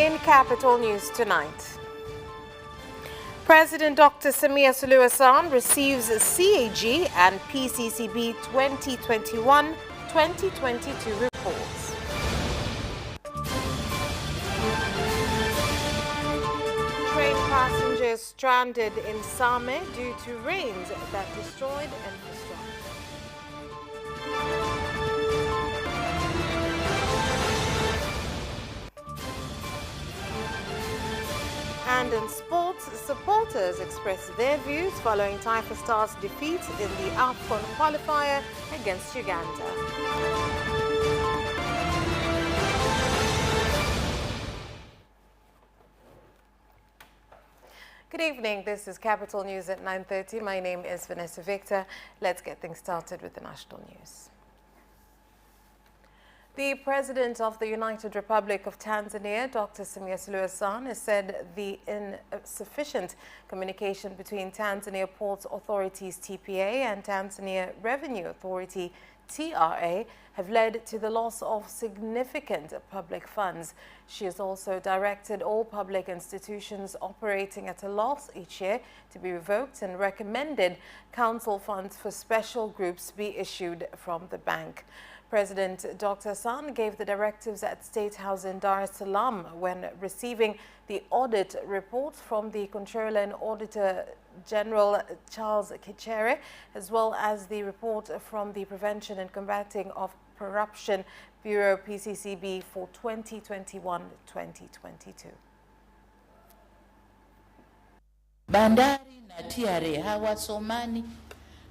In Capital News tonight, President Dr. Samia Suluhu Hassan receives CAG and PCCB 2021-2022 reports. Train passengers stranded in Same due to rains that destroyed infrastructure. And in sports, supporters expressed their views following Taifa Stars' defeat in the AFCON qualifier against Uganda. Good evening, this is Capital News at 9:30. My name is Vanessa Victor. Let's get things started with the national news. The President of the United Republic of Tanzania, Dr. Samia Suluhu Hassan, has said the insufficient communication between Tanzania Ports Authority's TPA and Tanzania Revenue Authority TRA have led to the loss of significant public funds. She has also directed all public institutions operating at a loss each year to be revoked and recommended council funds for special groups be issued from the bank. President Dr. Hassan gave the directives at State House in Dar es Salaam when receiving the audit report from the Controller and Auditor General Charles Kichere, as well as the report from the Prevention and Combating of Corruption Bureau PCCB for 2021-2022. Bandari na TRA hawasomani,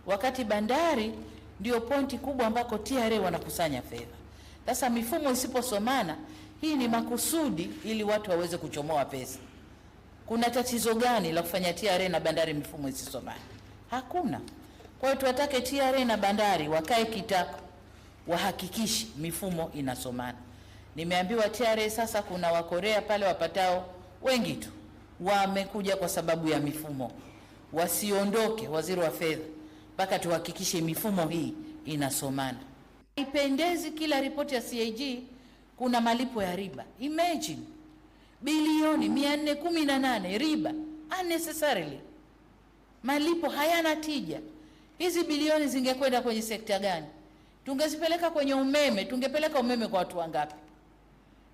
wakati bandari ndio pointi kubwa ambako TRA wanakusanya fedha. Sasa mifumo isiposomana, hii ni makusudi ili watu waweze kuchomoa pesa. Kuna tatizo gani la kufanya TRA na bandari mifumo isisomane? Hakuna. Kwa hiyo tuwatake TRA na bandari wakae kitako, wahakikishe mifumo inasomana. Nimeambiwa TRA sasa kuna Wakorea pale wapatao wengi tu wamekuja kwa sababu ya mifumo. Wasiondoke, waziri wa fedha, mpaka tuhakikishe mifumo hii inasomana. Haipendezi kila ripoti ya CAG kuna malipo ya riba. Imagine bilioni 418 riba unnecessarily. Malipo hayana tija. Hizi bilioni zingekwenda kwenye sekta gani? Tungezipeleka kwenye umeme, tungepeleka umeme kwa watu wangapi?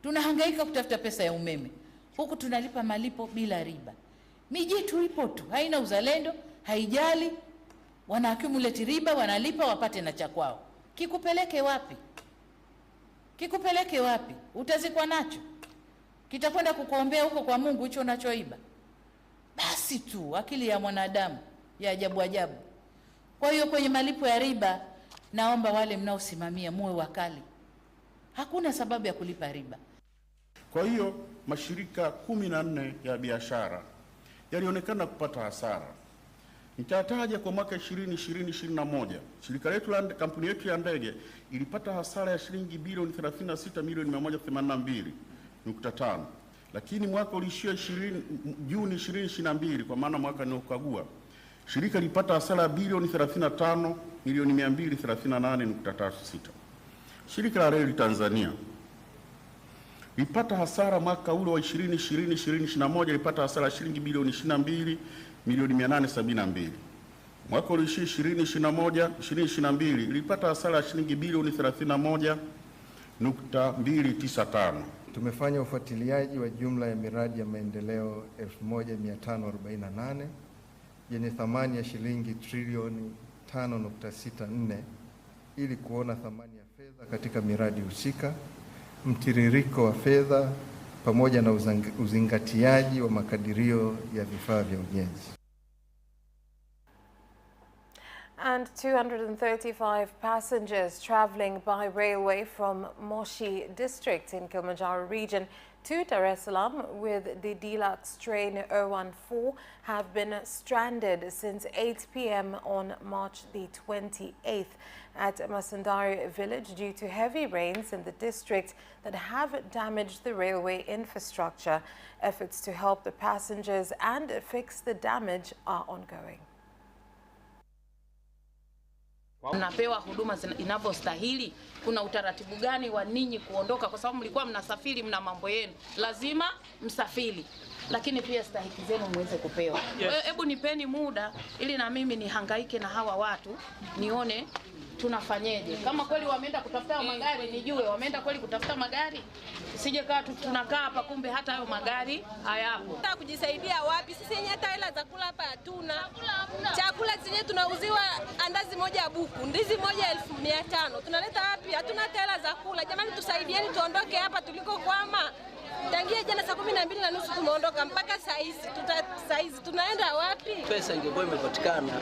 Tunahangaika kutafuta pesa ya umeme, huku tunalipa malipo bila riba. Mijitu ipo tu, haina uzalendo, haijali. Wana accumulate riba, wanalipa wapate na cha kwao. Kikupeleke wapi? Kikupeleke wapi? Utazikwa nacho? Kitakwenda kukuombea huko kwa Mungu hicho unachoiba? Basi tu akili ya mwanadamu ya ajabu ajabu. Kwa hiyo kwenye malipo ya riba, naomba wale mnaosimamia muwe wakali. Hakuna sababu ya kulipa riba. Kwa hiyo mashirika 14 ya biashara yalionekana kupata hasara. Nitataja kwa mwaka 2020-2021, shirika letu la kampuni yetu ya ndege ilipata hasara ya shilingi bilioni 36,182.5. Lakini mwaka ulishia Juni 2022, kwa maana mwaka ninaokagua, shirika lilipata hasara ya bilioni 35,238.36. Shirika la Reli Tanzania lilipata hasara mwaka ule wa 2020-2021, lilipata hasara ya shilingi bilioni 22,872. Mwaka ulishia 2021-2022 lilipata hasara ya shilingi bilioni 31.295. Tumefanya ufuatiliaji wa jumla ya miradi ya maendeleo 1548 yenye thamani ya shilingi trilioni 5.64 ili kuona thamani ya fedha katika miradi husika, mtiririko wa fedha pamoja na uzingatiaji wa makadirio ya vifaa vya ujenzi. And 235 passengers traveling by railway from Moshi district in Kilimanjaro region to Dar es Salaam with the deluxe train 014 have been stranded since 8 p.m. on March the 28th at Masandari village due to heavy rains in the district that have damaged the railway infrastructure. Efforts to help the passengers and fix the damage are ongoing. Mnapewa huduma inavyostahili? Kuna utaratibu gani wa ninyi kuondoka, kwa sababu mlikuwa mnasafiri, mna mambo yenu, lazima msafiri, lakini pia stahiki zenu muweze kupewa. Hebu nipeni muda ili na mimi nihangaike na hawa watu, nione tunafanyeje. Kama kweli wameenda kutafuta magari, nijue wameenda kweli kutafuta magari. Sije kaa tunakaa hapa kumbe hata hayo magari hayapo. Tunataka kujisaidia wapi? Sisi yenyewe hata hela za kula hapa hatuna. Chakula chenyewe tunauziwa andazi moja ya buku, ndizi moja 1500. Tunaleta wapi? Hatuna hata hela za kula. Jamani, tusaidieni tuondoke hapa tulikokwama. Tangia jana saa 12:30 tumeondoka mpaka saa hizi tunaenda wapi? Pesa ingekuwa imepatikana,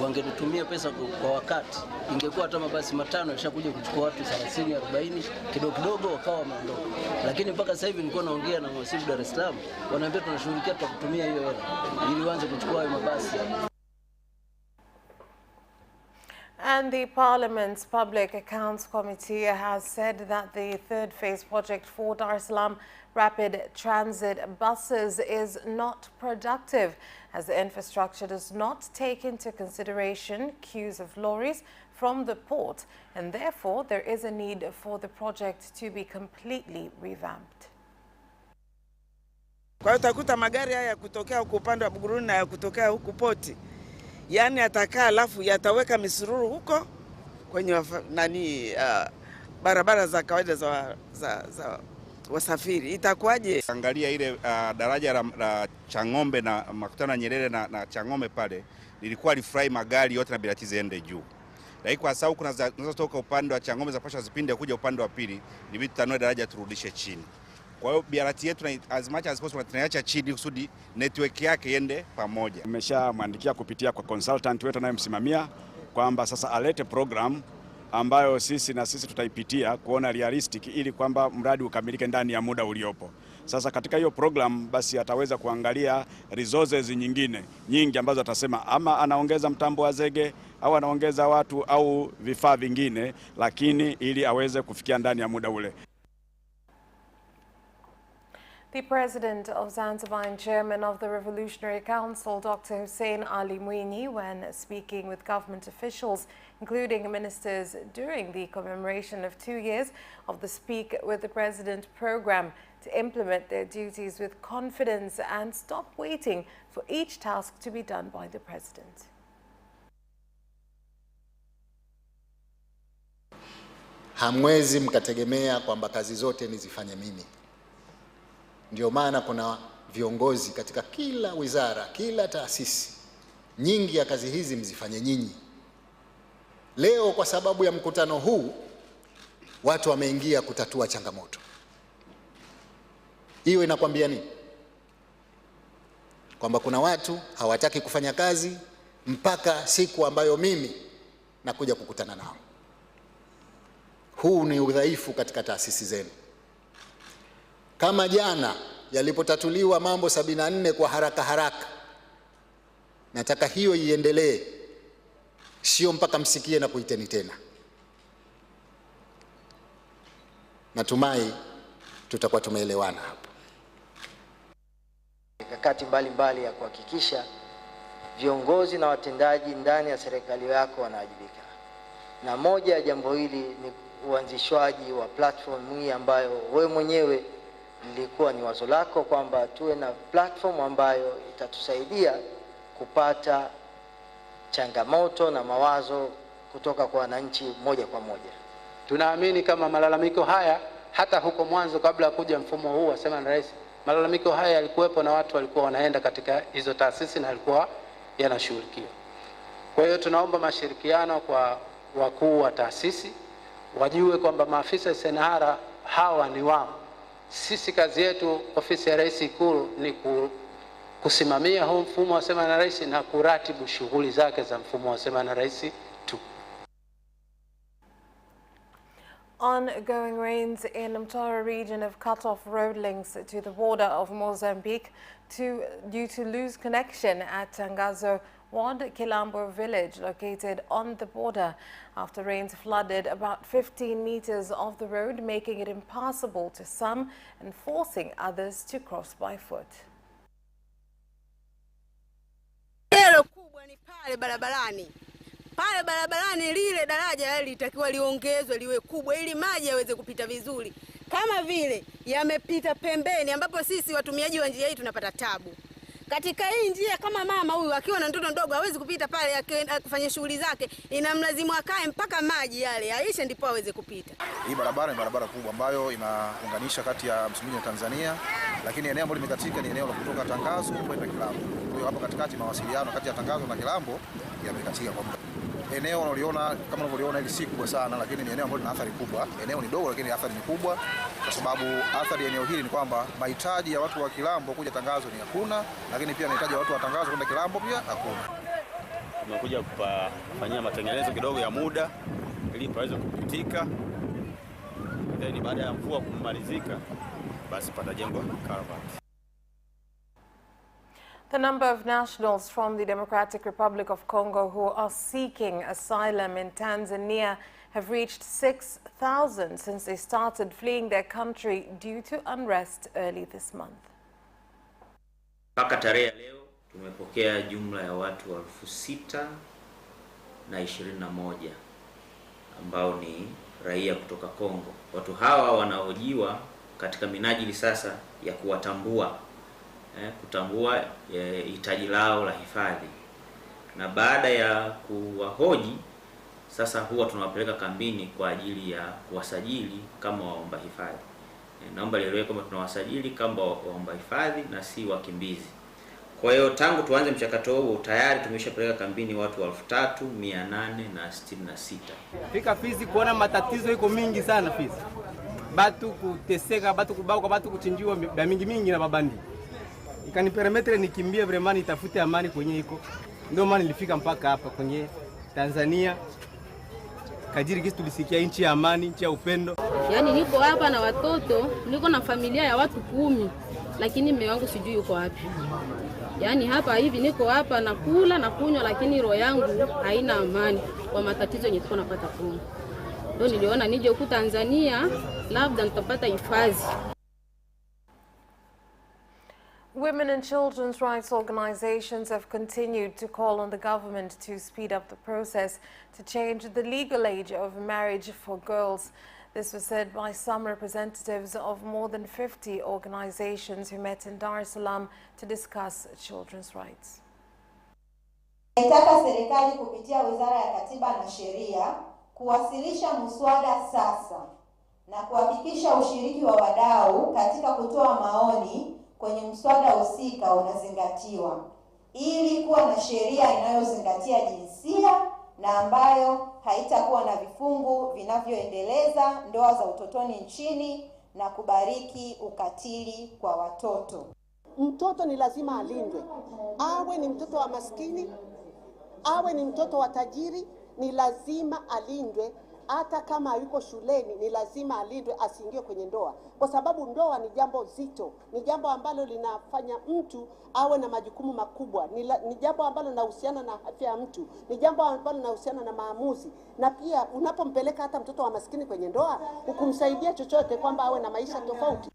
wangetutumia pesa kwa wakati. Ingekuwa hata mabasi matano yashakuja kuchukua watu 30 40 kidogo kidogo wakawa wameondoka. Lakini mpaka sasa hivi nilikuwa naongea na mwasibu Dar es Salaam, wanaambia tunashughulikia tutakutumia hiyo hela ili waanze kuchukua hayo mabasi. And the Parliament's Public Accounts Committee has said that the third phase project for Dar es Salaam rapid transit buses is not productive, as the infrastructure does not take into consideration queues of lorries from the port, and therefore there is a need for the project to be completely revamped. Kwa hiyo utakuta magari haya kutokea huko upande wa Buguruni na ya kutokea huko poti, yani atakaa alafu yataweka misururu huko kwenye barabara za kawaida za wasafiri. Itakuwaje? Angalia ile daraja la Chang'ombe na makutano ya Nyerere na Chang'ombe pale lilikuwa lifrai magari yote na bilati ziende juu. Lakini kwa sababu kuna zinazotoka upande wa Chang'ombe za pasha zipinde kuja upande wa pili, ni vitu tanua daraja turudishe chini. Kwa hiyo bilati yetu na as much as possible tunaacha chini kusudi network yake iende pamoja. Nimeshamwandikia kupitia kwa consultant wetu anayemsimamia kwamba sasa alete program ambayo sisi tutaipitia kuona realistic ili kwamba mradi ukamilike ndani ya muda uliopo. Sasa katika hiyo program basi ataweza kuangalia resources nyingi ambazo atasema ama anaongeza mtambo wa zege au anaongeza watu au vifaa vingine, lakini ili aweze kufikia ndani ya muda ule. The President of Zanzibar and Chairman of the Revolutionary Council, Dr. Hussein Ali Mwinyi, when speaking with government officials, including ministers, during the commemoration of 2 years of the Speak with the President program, to implement their duties with confidence and stop waiting for each task to be done by the President. Hamwezi mkategemea kwamba kazi zote nizifanye mimi. Ndio maana kuna viongozi katika kila wizara, kila taasisi. Nyingi ya kazi hizi mzifanye nyinyi. Leo kwa sababu ya mkutano huu, watu wameingia kutatua changamoto. Hiyo inakwambia nini? Kwamba kuna watu hawataki kufanya kazi mpaka siku ambayo mimi nakuja kukutana nao. Huu ni udhaifu katika taasisi zenu. Kama jana yalipotatuliwa mambo 74 kwa haraka, nataka hiyo iendelee, sio mpaka msikie na kuiteni tena. Natumai tutakuwa tumeelewana hapo. Mikakati mbalimbali ya kuhakikisha viongozi na watendaji ndani ya serikali yako wanawajibika. Na moja ya jambo hili ni uanzishwaji wa platform hii ambayo wewe mwenyewe lilikuwa ni wazo lako kwamba tuwe na platform ambayo itatusaidia kupata changamoto na mawazo kutoka kwa wananchi moja kwa moja. Tunaamini kama malalamiko haya hata huko mwanzo kabla ya kuja mfumo huu wa Sema na Rais, malalamiko haya yalikuwepo na watu walikuwa wanaenda katika hizo taasisi na walikuwa yanashughulikiwa. Kwa hiyo tunaomba mashirikiano kwa wakuu wa taasisi, wajue kwamba maafisa senahara hawa ni wao. Sisi kazi yetu ofisi ya Rais Ikulu ni kusimamia huu mfumo wa Sema na Rais na kuratibu shughuli zake za mfumo wa Sema na Rais tu. Ongoing rains in Mtwara region have cut off road links to the border of Mozambique due to loose connection at Tangazo Ward Kilambo village located on the border after rains flooded about 15 meters of the road, making it impassable to some and forcing others to cross by foot. Kero kubwa ni pale barabarani. Pale barabarani lile daraja litakiwa liongezwe liwe kubwa ili maji yaweze kupita vizuri. Kama vile yamepita pembeni ambapo sisi watumiaji wa njia hii tunapata tabu. Katika hii njia kama mama huyu akiwa na mtoto mdogo hawezi kupita pale kufanya shughuli zake, inamlazimu akae mpaka maji yale yaishe ndipo aweze kupita. Hii barabara ni barabara kubwa ambayo inaunganisha kati ya Msumbiji na Tanzania, lakini eneo ambalo limekatika ni eneo la kutoka Tangazo kwenda Kilambo. Kwa hiyo hapo katikati mawasiliano kati ya Tangazo na Kilambo yamekatika kwa muda. Eneo unaliona kama unavyoona hili si kubwa sana, lakini ni eneo ambalo lina athari kubwa. Eneo ni dogo lakini athari ni kubwa, kwa sababu athari ya eneo hili ni kwamba mahitaji ya watu wa Kilambo kuja Tangazo ni hakuna, lakini pia mahitaji ya watu wa Tangazo kwenda Kilambo pia hakuna. Tumekuja kufanyia matengenezo kidogo ya muda ili paweze kupitika. Then baada ya mvua kumalizika basi patajengwa karavati. The number of nationals from the Democratic Republic of Congo who are seeking asylum in Tanzania have reached 6,000 since they started fleeing their country due to unrest early this month. Mpaka tarehe ya leo tumepokea jumla ya watu 6,021 ambao ni raia kutoka Kongo. Watu hawa wanahojiwa katika minajili sasa ya kuwatambua kutambua hitaji lao la hifadhi, na baada ya kuwahoji sasa huwa tunawapeleka kambini kwa ajili ya kuwasajili kama waomba hifadhi. Naomba nieleweke kwamba tunawasajili kama waomba hifadhi na si wakimbizi. Kwa hiyo tangu tuanze mchakato huu tayari tumeshapeleka kambini watu 3,866. Fika Fizi kuona matatizo iko mingi sana Fizi. Batu kuteseka, batu kubauka, batu kuchinjiwa mingi na babandi. Ikanipermetre nikimbie vraiment nitafute amani kwenye iko. Ndio maana nilifika mpaka hapa kwenye Tanzania. Kajiri kisi tulisikia nchi ya amani, nchi ya upendo. Yaani niko hapa na watoto, niko na familia ya watu 10, lakini mume wangu sijui yuko wapi. Yaani hapa hivi niko hapa nakula na kunywa, lakini roho yangu haina amani kwa matatizo yenye tuko napata Kongo. Ndio niliona nije huku Tanzania labda nitapata hifadhi. Women and children's rights organizations have continued to call on the government to speed up the process to change the legal age of marriage for girls. This was said by some representatives of more than 50 organizations who met in Dar es Salaam to discuss children's rights. Naitaka serikali kupitia Wizara ya Katiba na Sheria kuwasilisha muswada sasa na kuhakikisha ushiriki wa wadau katika kutoa maoni kwenye mswada husika unazingatiwa ili kuwa na sheria inayozingatia jinsia na ambayo haitakuwa na vifungu vinavyoendeleza ndoa za utotoni nchini na kubariki ukatili kwa watoto. Mtoto ni lazima alindwe. Awe ni mtoto wa maskini, awe ni mtoto wa tajiri, ni lazima alindwe. Hata kama yuko shuleni ni lazima alindwe asiingie kwenye ndoa, kwa sababu ndoa ni jambo zito, ni jambo ambalo linafanya mtu awe na majukumu makubwa, ni jambo ambalo linahusiana na afya ya mtu, ni jambo ambalo linahusiana na maamuzi. Na pia unapompeleka hata mtoto wa maskini kwenye ndoa, ukumsaidia chochote kwamba awe na maisha tofauti.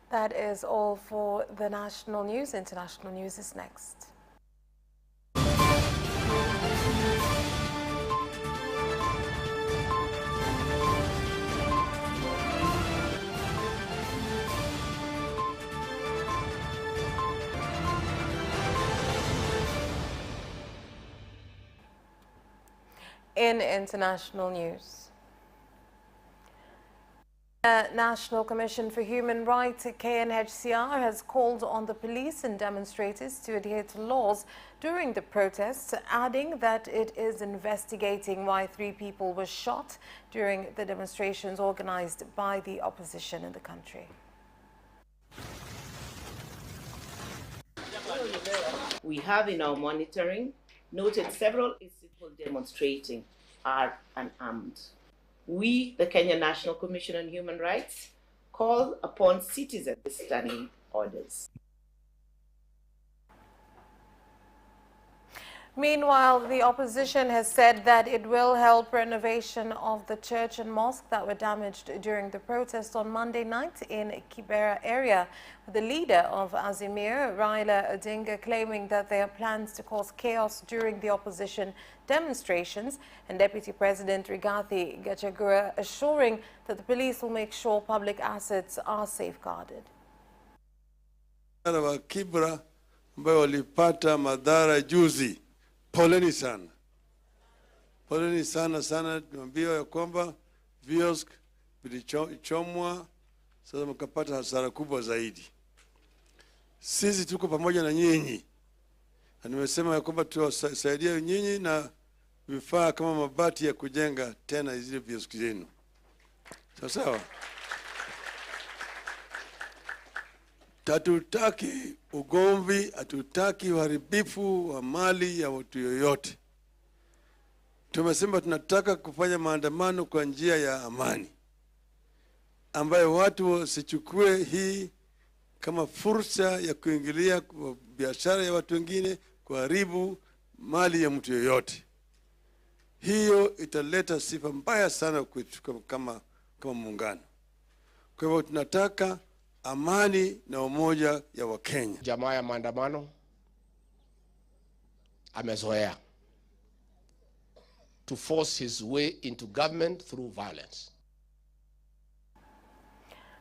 That is all for the national news. International news is next. In international news, the National Commission for Human Rights, KNHCR, has called on the police and demonstrators to adhere to laws during the protests, adding that it is investigating why 3 people were shot during the demonstrations organized by the opposition in the country. We have in our monitoring noted several people demonstrating are unarmed. We, the Kenya National Commission on Human Rights, call upon citizens to study orders. Meanwhile, the opposition has said that it will help renovation of the church and mosque that were damaged during the protest on Monday night in Kibera area. The leader of Azimir, Raila Odinga, claiming that there are plans to cause chaos during the opposition demonstrations, and Deputy President Rigathi Gachagua assuring that the police will make sure public assets are safeguarded. Wa Kibra ambao walipata madhara juzi, poleni sana. Poleni sana sana, tunaambiwa ya kwamba viosk vilichomwa, sasa mkapata hasara kubwa zaidi. Sisi tuko pamoja na nyinyi. Na nimesema ya kwamba tuwasaidia nyinyi na vifaa kama mabati ya kujenga tena zile viosk zenu. Sawa sawa. Hatutaki ugomvi, hatutaki uharibifu wa mali ya watu yoyote. Tumesema tunataka kufanya maandamano kwa njia ya amani, ambayo watu wasichukue hii kama fursa ya kuingilia biashara ya watu wengine, kuharibu mali ya mtu yoyote. Hiyo italeta sifa mbaya sana kama muungano. Kwa hivyo tunataka amani na umoja ya Wakenya. Jamaa ya maandamano amezoea to force his way into government through violence.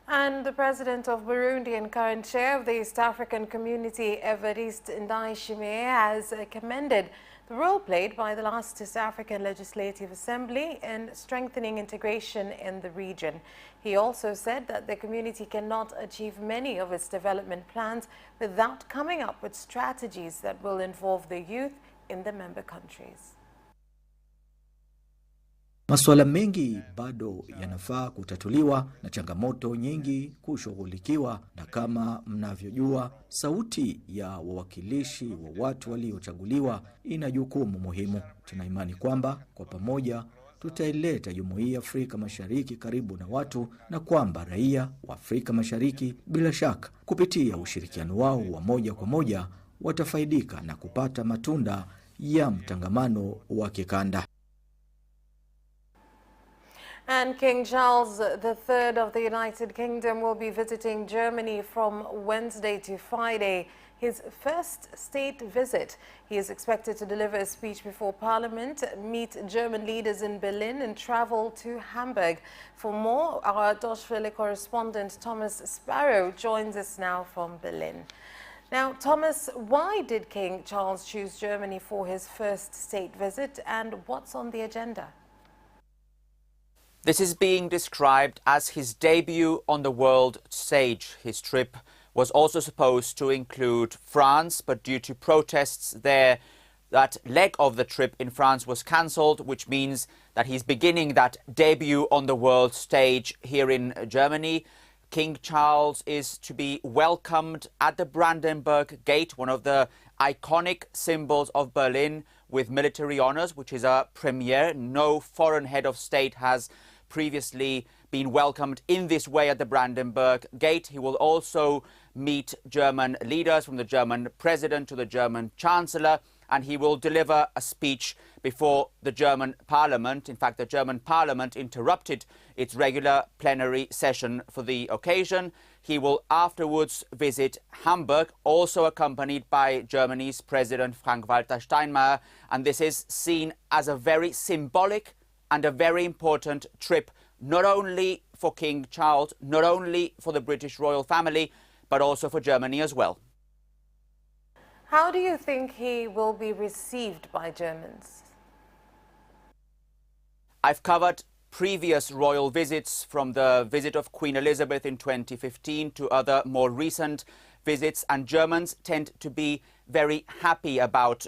And the president of Burundi and current chair of the East African Community, Evariste Ndayishimiye, has commended the role played by the last East African Legislative Assembly in strengthening integration in the region. He also said that the community cannot achieve many of its development plans without coming up with strategies that will involve the youth in the member countries. Masuala mengi bado yanafaa kutatuliwa na changamoto nyingi kushughulikiwa, na kama mnavyojua, sauti ya wawakilishi wa watu waliochaguliwa ina jukumu muhimu. Tuna imani kwamba kwa pamoja tutaileta Jumuiya ya Afrika Mashariki karibu na watu, na kwamba raia wa Afrika Mashariki bila shaka kupitia ushirikiano wao wa moja kwa moja watafaidika na kupata matunda ya mtangamano wa kikanda. And King Charles III of the United Kingdom will be visiting Germany from Wednesday to Friday, his first state visit. He is expected to deliver a speech before Parliament, meet German leaders in Berlin, and travel to Hamburg. For more, our Deutsche Welle correspondent Thomas Sparrow joins us now from Berlin. Now, Thomas, why did King Charles choose Germany for his first state visit, and what's on the agenda? This is being described as his debut on the world stage. His trip was also supposed to include France, but due to protests there, that leg of the trip in France was cancelled, which means that he's beginning that debut on the world stage here in Germany. King Charles is to be welcomed at the Brandenburg Gate, one of the iconic symbols of Berlin, with military honors, which is a premiere. No foreign head of state has previously been welcomed in this way at the Brandenburg Gate. He will also meet German leaders, from the German president to the German chancellor, and he will deliver a speech before the German parliament. In fact, the German parliament interrupted its regular plenary session for the occasion. He will afterwards visit Hamburg, also accompanied by Germany's President Frank-Walter Steinmeier, and this is seen as a very symbolic and a very important trip, not only for King Charles, not only for the British royal family, but also for Germany as well. How do you think he will be received by Germans? I've covered previous royal visits, from the visit of Queen Elizabeth in 2015 to other more recent visits, and Germans tend to be very happy about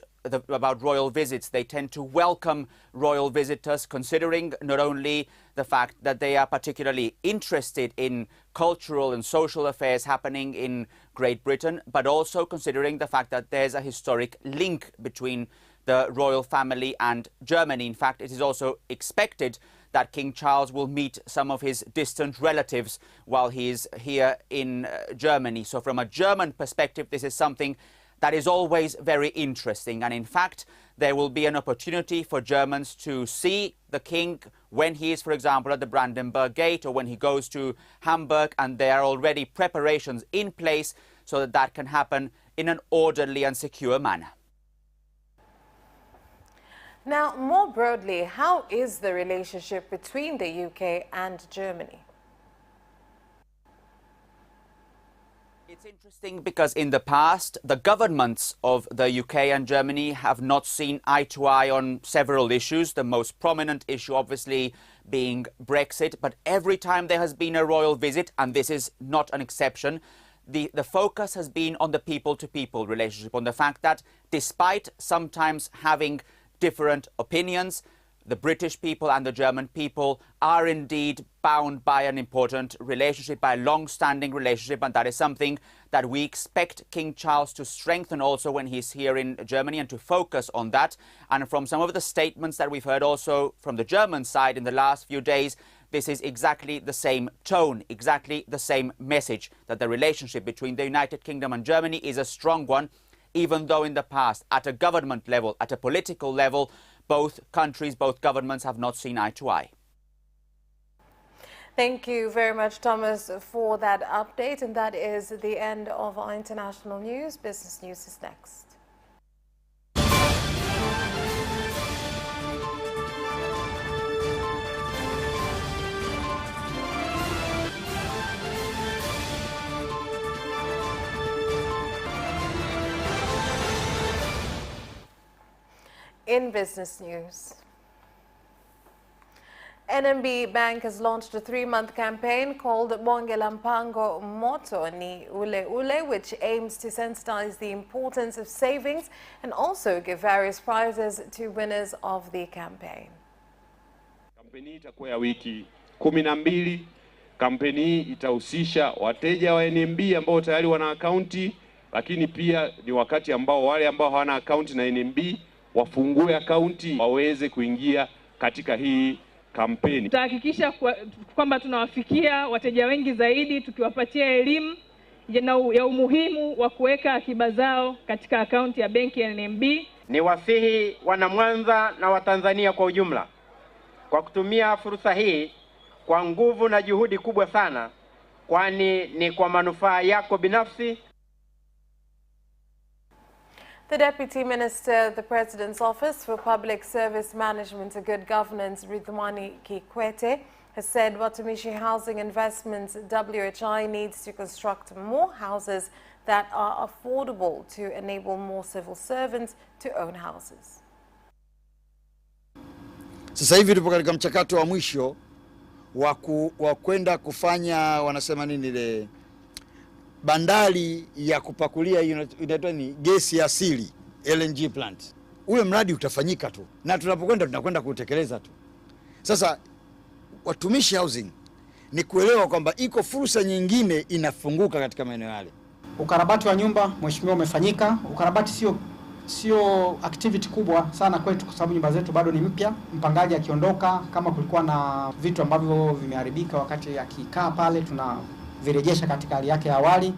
royal visits. They tend to welcome royal visitors, considering not only the fact that they are particularly interested in cultural and social affairs happening in Great Britain, but also considering the fact that there's a historic link between the royal family and Germany. In fact, it is also expected that King Charles will meet some of his distant relatives while he is here in Germany. So from a German perspective, this is something that is always very interesting. And in fact, there will be an opportunity for Germans to see the king when he is, for example, at the Brandenburg Gate or when he goes to Hamburg, and there are already preparations in place so that that can happen in an orderly and secure manner. Now, more broadly, how is the relationship between the UK and Germany? It's interesting because in the past, the governments of the UK and Germany have not seen eye to eye on several issues, the most prominent issue obviously being Brexit. But every time there has been a royal visit, and this is not an exception, the focus has been on the people-to-people relationship, on the fact that despite sometimes having different opinions, the British people and the German people are indeed bound by an important relationship, by a long-standing relationship, and that is something that we expect King Charles to strengthen also when he's here in Germany, and to focus on that. And from some of the statements that we've heard also from the German side in the last few days, this is exactly the same tone, exactly the same message, that the relationship between the United Kingdom and Germany is a strong one, even though in the past, at a government level, at a political level, both countries, both governments have not seen eye to eye. Thank you very much, Thomas, for that update. And that is the end of our international news. Business News is next. In business news, NMB Bank has launched a 3-month campaign called Bonge la Mpango Moto ni Ule Ule, which aims to sensitize the importance of savings and also give various prizes to winners of the campaign. Kampeni itakuwa ya wiki 12. Kampeni hii itahusisha wateja wa NMB ambao tayari wana akaunti, lakini pia ni wakati ambao wale ambao hawana akaunti na NMB wafungue akaunti waweze kuingia katika hii kampeni. Tutahakikisha kwamba tunawafikia wateja wengi zaidi, tukiwapatia elimu ya umuhimu wa kuweka akiba zao katika akaunti ya benki ya NMB. Ni wasihi wana Mwanza na Watanzania kwa ujumla kwa kutumia fursa hii kwa nguvu na juhudi kubwa sana, kwani ni kwa manufaa yako binafsi. The Deputy Minister of the President's Office for Public Service Management and Good Governance, Ridhwani Kikwete, has said Watumishi Housing Investments WHI needs to construct more houses that are affordable to enable more civil servants to own houses. Sasa hivi tupo katika mchakato wa mwisho wa kwenda kufanya, wanasema nini ile bandari ya kupakulia inaitwa ni gesi asili, LNG plant. Ule mradi utafanyika tu, na tunakwenda kutekeleza tu. Sasa Watumishi Housing ni kuelewa kwamba iko fursa nyingine inafunguka katika maeneo yale. Ukarabati wa nyumba, mheshimiwa, umefanyika. Ukarabati sio activity kubwa sana kwetu kwa sababu nyumba zetu bado ni mpya. Mpangaji akiondoka, kama kulikuwa na vitu ambavyo vimeharibika wakati akikaa pale, tunavirejesha katika hali yake ya awali.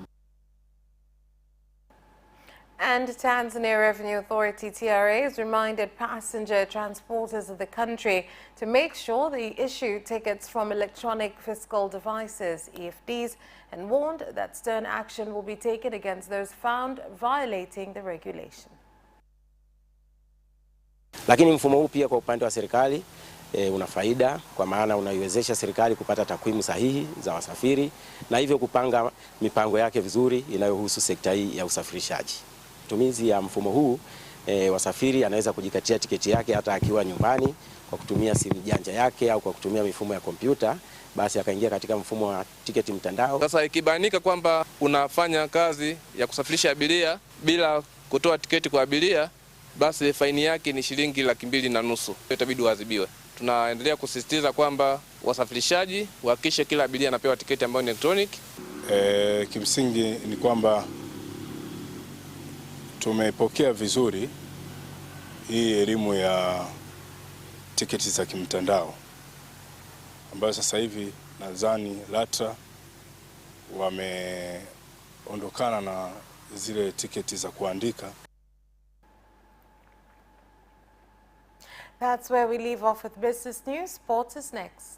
And Tanzania Revenue Authority TRA has reminded passenger transporters of the country to make sure they issue tickets from electronic fiscal devices, EFDs, and warned that stern action will be taken against those found violating the regulation. Lakini mfumo huu pia kwa upande wa serikali una faida, kwa maana unaiwezesha serikali kupata takwimu sahihi za wasafiri na hivyo kupanga mipango yake vizuri inayohusu sekta hii ya usafirishaji. Matumizi ya mfumo huu, wasafiri anaweza kujikatia tiketi yake hata akiwa nyumbani kwa kutumia simu janja yake au kwa kutumia mifumo ya kompyuta, basi akaingia katika mfumo wa tiketi mtandao. Sasa ikibainika kwamba unafanya kazi ya kusafirisha abiria bila kutoa tiketi kwa abiria, basi faini yake ni shilingi 2,500. Itabidi uadhibiwe. Tunaendelea kusisitiza kwamba wasafirishaji wahakikishe kila abiria anapewa tiketi ambayo ni electronic. Kimsingi ni kwamba tumepokea vizuri hii elimu ya tiketi za kimtandao ambayo sasa hivi nadhani LATRA wameondokana na zile tiketi za kuandika. That's where we leave off with business news. Sports is next.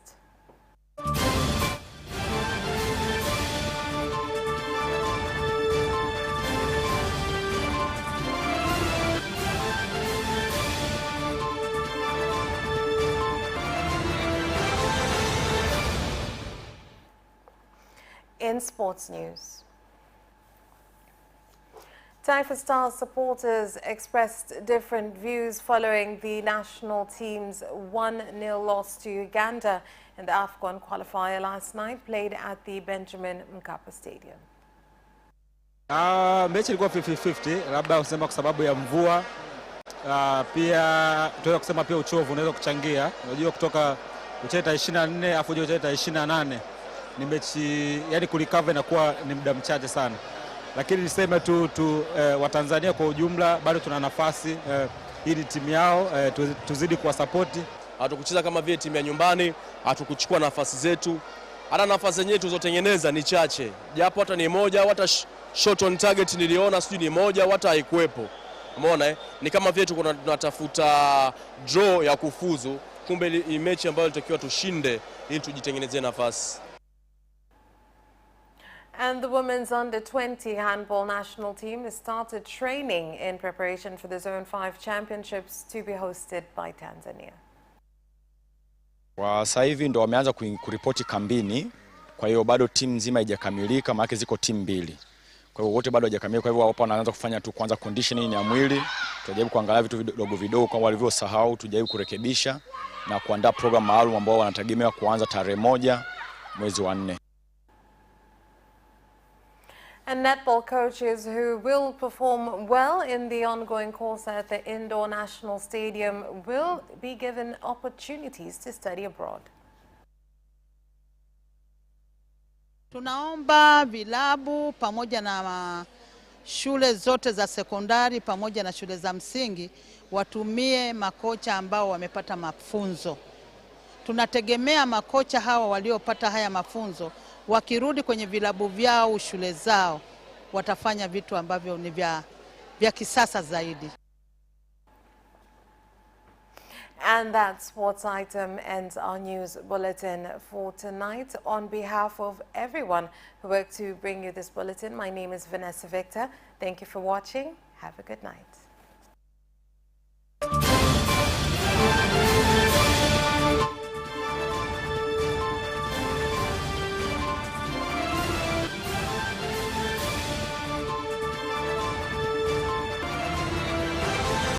In sports news, Taifa Stars supporters expressed different views following the national team's 1-0 loss to Uganda in the AFCON qualifier last night, played at the Benjamin Mkapa Stadium. Mechi ilikuwa 50-50, labda kusema kwa sababu ya mvua. Pia tunaweza kusema pia uchovu unaweza kuchangia. Unajua kutoka ucheza 24 afu ucheza 28. Ni mechi, yani kurecover inakuwa ni muda mchache sana. Lakini niseme tu Watanzania kwa ujumla bado tuna nafasi ili timu yao tuzidi kuwa support. Hatukucheza kama vile timu ya nyumbani, hatukuchukua nafasi zetu. Hata nafasi zenyewe tulizotengeneza ni chache. Japo hata ni moja, hata shot on target niliona sijui ni moja, hata haikuepo. Umeona ni kama vile tunatafuta draw ya kufuzu, kumbe ni mechi ambayo ilitakiwa tushinde ili tujitengenezee nafasi. And the women's under-20 handball national team has started training in preparation for the Zone 5 Championships to be hosted by Tanzania. Kwa sasa hivi ndo wameanza kuripoti kambini, kwa hiyo bado timu nzima haijakamilika, maana ziko timu mbili. Kwa hiyo wote bado hawajakamilika, kwa hivyo hapo wanaanza kufanya tu kwanza conditioning ya mwili, tujaribu kuangalia vitu vidogo kama walivyosahau, tujaribu kurekebisha na kuandaa program maalum ambao wanategemea kuanza tarehe 1 mwezi wa 4. And netball coaches who will perform well in the ongoing course at the Indoor National Stadium will be given opportunities to study abroad. Tunaomba vilabu pamoja na shule zote za sekondari pamoja na shule za msingi watumie makocha ambao wamepata mafunzo. Tunategemea makocha hawa waliopata haya mafunzo wakirudi kwenye vilabu vyao, shule zao, watafanya vitu ambavyo ni vya kisasa zaidi. And that sports item ends our news bulletin for tonight. On behalf of everyone who worked to bring you this bulletin, my name is Vanessa Victor. Thank you for watching. Have a good night.